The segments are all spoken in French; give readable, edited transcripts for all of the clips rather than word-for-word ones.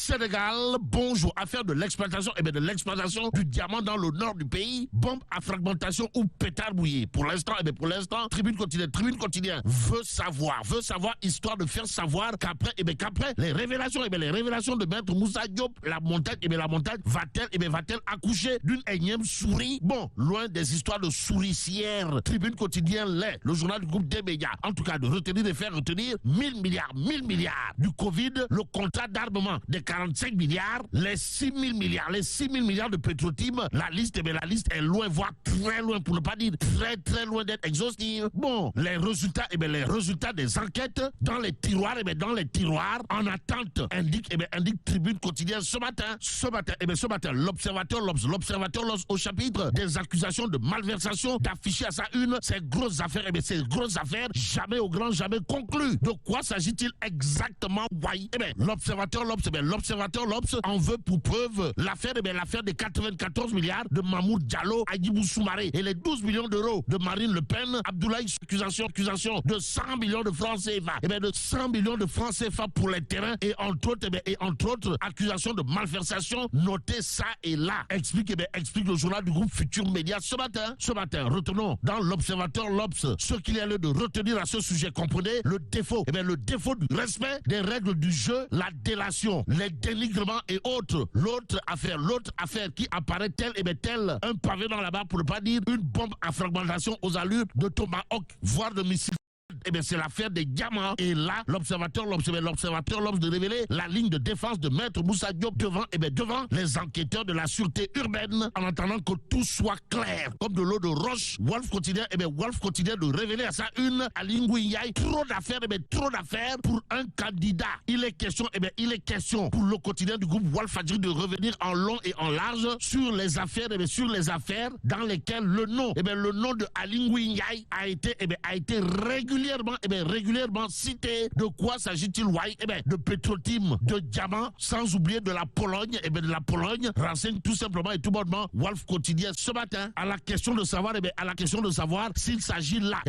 Sénégal, bonjour. Affaire de l'exploitation, de l'exploitation du diamant dans le nord du pays. Bombe à fragmentation ou pétard bouillé. Pour l'instant, Tribune quotidienne veut savoir, histoire de faire savoir qu'après, les révélations, de Maître Moussa Diop, la montagne va-t-elle accoucher d'une énième souris? Bon, loin des histoires de souricières. Tribune quotidienne l'est, le journal du groupe des médias. En tout cas, de faire retenir 1000 milliards du Covid, le contrat d'armement des 45 milliards, les 6 000 milliards de Petro-Tim. La liste est loin, voire très loin, pour ne pas dire très loin d'être exhaustive. Bon, les résultats des enquêtes dans les tiroirs, en attente, indique Tribune quotidienne ce matin, l'observateur L'Obs au chapitre des accusations de malversation, d'afficher à sa une ces grosses affaires, jamais au grand, jamais conclues. De quoi s'agit-il exactement? L'Observateur L'Obs en veut pour preuve l'affaire des 94 milliards de Mahmoud Diallo, Hadjibou Soumaré et les 12 millions d'euros de Marine Le Pen. Abdoulaye, accusation de 100 millions de francs CFA. De 100 millions de francs CFA pour les terrains et entre autres, accusations de malversation notées ça et là. Explique le journal du groupe Futur Média ce matin. Retenons dans l'Observateur L'Obs ce qu'il y a lieu de retenir à ce sujet. Comprenez le défaut du respect des règles du jeu, la délation, les dénigrements et autres. L'autre affaire qui apparaît tel un pavé dans la barre, pour ne pas dire une bombe à fragmentation aux allures de Tomahawk, voire de missiles. C'est l'affaire des diamants. Et là, l'Observateur L'Obs de révéler la ligne de défense de Maître Moussa Diop devant les enquêteurs de la sûreté urbaine, en attendant que tout soit clair. Comme de l'eau de roche, Wolf quotidien de révéler à sa une, à Lingouillaï, trop d'affaires pour un candidat. Il est question pour le quotidien du groupe Wolf Fadjri de revenir en long et en large sur les affaires, dans lesquelles le nom de Aly Ngouille Ndiaye a été régulièrement cité. De quoi s'agit-il? De Petro-Tim, de diamants, sans oublier de la Pologne. Renseigne tout simplement et tout bonnement Wolf quotidien ce matin à la question de savoir s'il s'agit là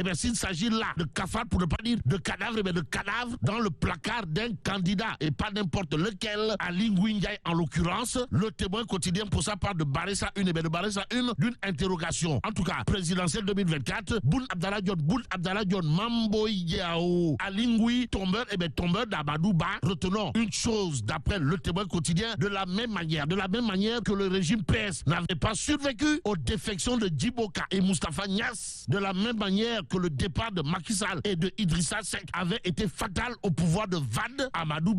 de cafards, pour ne pas dire de cadavres, dans le placard d'un candidat et pas n'importe lequel. Aly Ngouille Ndiaye en l'occurrence. Le Témoin quotidien pour sa part de barrer sa une d'une interrogation. En tout cas, présidentielle 2024, Boun Abdallah Dionne, Mamboy Diao, Aly Ngouille, tombeur d'Amadou Ba. Retenons une chose d'après le Témoin quotidien, de la même manière que le régime PS n'avait pas survécu aux défections de Djiboka et Moustapha Niasse, de la même manière que le départ de Macky Sall et de Idrissa Seck avait été fatal au pouvoir de Wade, Amadou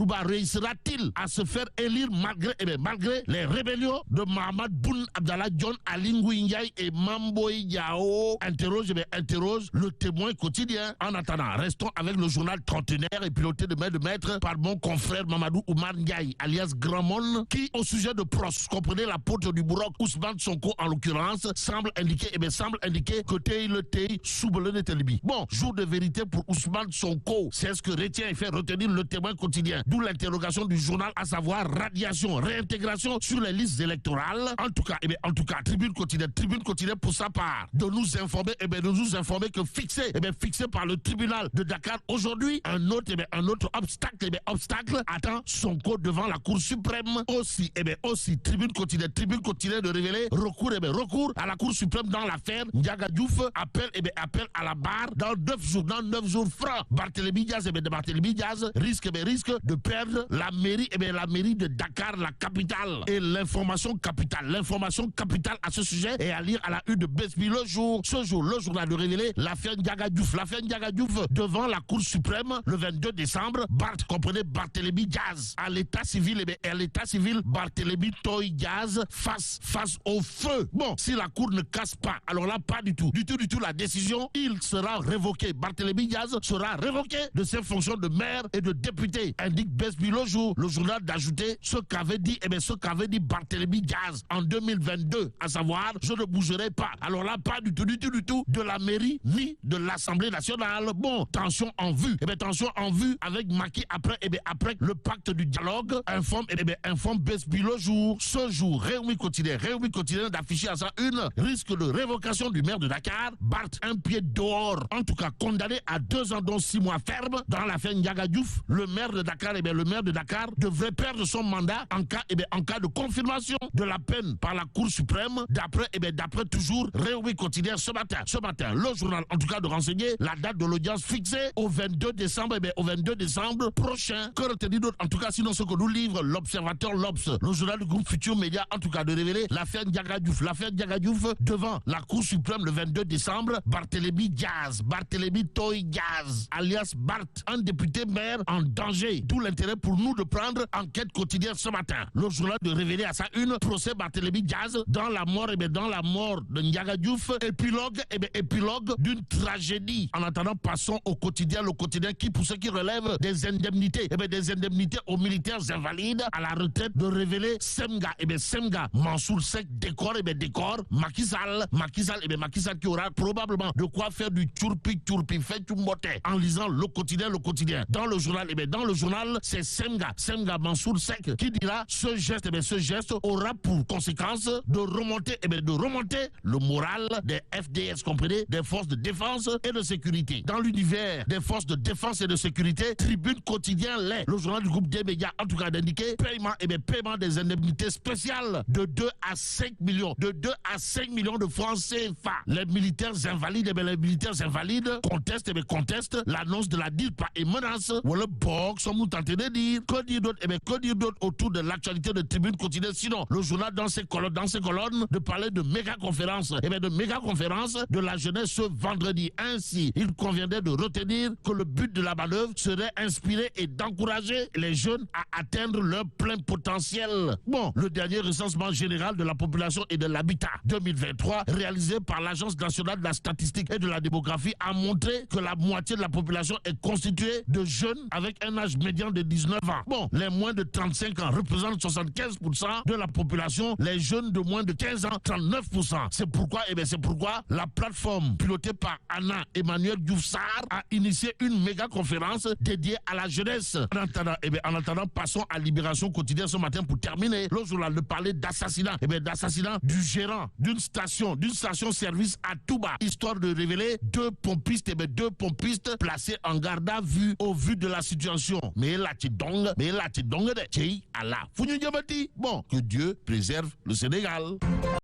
Ba réussira-t-il à se faire élire malgré les rébellions de Mahammed Boun Abdallah Dionne, Aly Ngouille Ndiaye et Mamboy Diao? Interroge le Témoin quotidien. En attendant, restons avec le journal trentenaire et piloté de maître par mon confrère Mamadou Oumar Ndiaye, alias Gramon, qui, au sujet de Pros, comprenez l'apôtre du Bourok, Ousmane Sonko en l'occurrence, semble indiquer que Tei Soubele n'était libi. Bon, jour de vérité pour Ousmane Sonko. C'est ce que retient et fait retenir le Témoin quotidien. D'où l'interrogation du journal, à savoir radiation, réintégration sur les listes électorales. En tout cas, Tribune quotidienne pour sa part, de nous informer que fixé par le tribunal de Dakar aujourd'hui, un autre obstacle attend Sonko devant la Cour suprême. Aussi, Tribune quotidienne de révéler recours à la Cour suprême dans l'affaire Ndiaga Diouf. Appel à la barre dans 9 jours francs. Barthélémy Diaz risque de perdre la mairie de Dakar, la capitale. Et l'information capitale à ce sujet est à lire à la une de Besbi le jour. Ce jour, le journal de révéler l'affaire Ndiaga Diouf devant la Cour suprême le 22 décembre. Barthélémy Diaz à l'état civil, Barthélémy Toy Diaz face au feu. Bon, si la Cour ne casse pas, alors là, pas du tout la décision, il sera révoqué. Barthélémy Diaz sera révoqué de ses fonctions de maire et de député, indique Besbi le jour. Le journal d'ajouter ce qu'avait dit Barthélémy Diaz en 2022, à savoir, je ne bougerai pas. Alors là, pas du tout de la mairie ni de l'Assemblée l'Assemblée nationale. Bon, tension en vue. Tension en vue avec Macky après, après le pacte du dialogue, informe Besbi le jour. Ce jour, Réumi quotidien d'afficher à sa une risque de révocation du maire de Dakar. Barth, un pied dehors, en tout cas condamné à 2 ans dont 6 mois ferme dans l'affaire Ndiaga Diouf. Le maire de Dakar, le maire de Dakar devrait perdre son mandat en cas de confirmation de la peine par la Cour suprême, d'après toujours Réumi quotidien ce matin, le journal en tout cas de renseigner la date de l'audience fixée au 22 décembre, au 22 décembre prochain. Que retenir d'autre en tout cas sinon ce que nous livre l'Observateur, l'Obs, le journal du groupe Futur Média en tout cas de révéler l'affaire Ndiaga Diouf devant la Cour suprême le 22 décembre. Barthélémy Toye Diaz alias Barth, un député maire en danger, d'où l'intérêt pour nous de prendre Enquête quotidienne ce matin. Le journal de révéler à sa une procès Barthélémy Diaz dans la mort de Ndiaga Diouf, épilogue d'une tragédie. En attendant, passons au quotidien, le quotidien qui, pour ceux qui relèvent des indemnités, des indemnités aux militaires invalides à la retraite, de révéler Semga, Mansour Seck décore Macky Sall qui aura probablement de quoi faire du tchourpi fait mbote en lisant le quotidien. Dans le journal, c'est Semga Mansour Seck qui dira ce geste aura pour conséquence de remonter le moral des FDS, comprenez, des forces de défense et de sécurité. Dans l'univers des forces de défense et de sécurité, Tribune quotidien le journal du groupe des médias en tout cas d'indiquer paiement des indemnités spéciales de 2 à 5 millions de francs CFA. Les militaires invalides contestent l'annonce de la DILPA et menacent ou le box sont tentés de dire. Que dire d'autre autour de l'actualité de Tribune quotidienne, sinon le journal dans ses colonnes de parler de méga conférence de la jeunesse ce vendredi. Ainsi, il conviendrait de retenir que le but de la manœuvre serait inspirer et d'encourager les jeunes à atteindre leur plein potentiel. Bon, le dernier recensement général de la population et de l'habitat 2023 réalisé par l'Agence nationale de la statistique et de la démographie a montré que la moitié de la population est constituée de jeunes avec un âge médian de 19 ans. Bon, les moins de 35 ans représentent 75% de la population, les jeunes de moins de 15 ans 39%. C'est pourquoi la plateforme pilotée par Anna Emmanuel Diouf Sarr a initié une méga conférence dédiée à la jeunesse. En attendant, passons à Libération quotidienne ce matin pour terminer. Le journal de parler d'assassinat, du gérant d'une station service à Touba, histoire de révéler 2 pompistes placés en garde à vue au vu de la situation. Mais là tu dong de Allah. Bon, que Dieu préserve le Sénégal.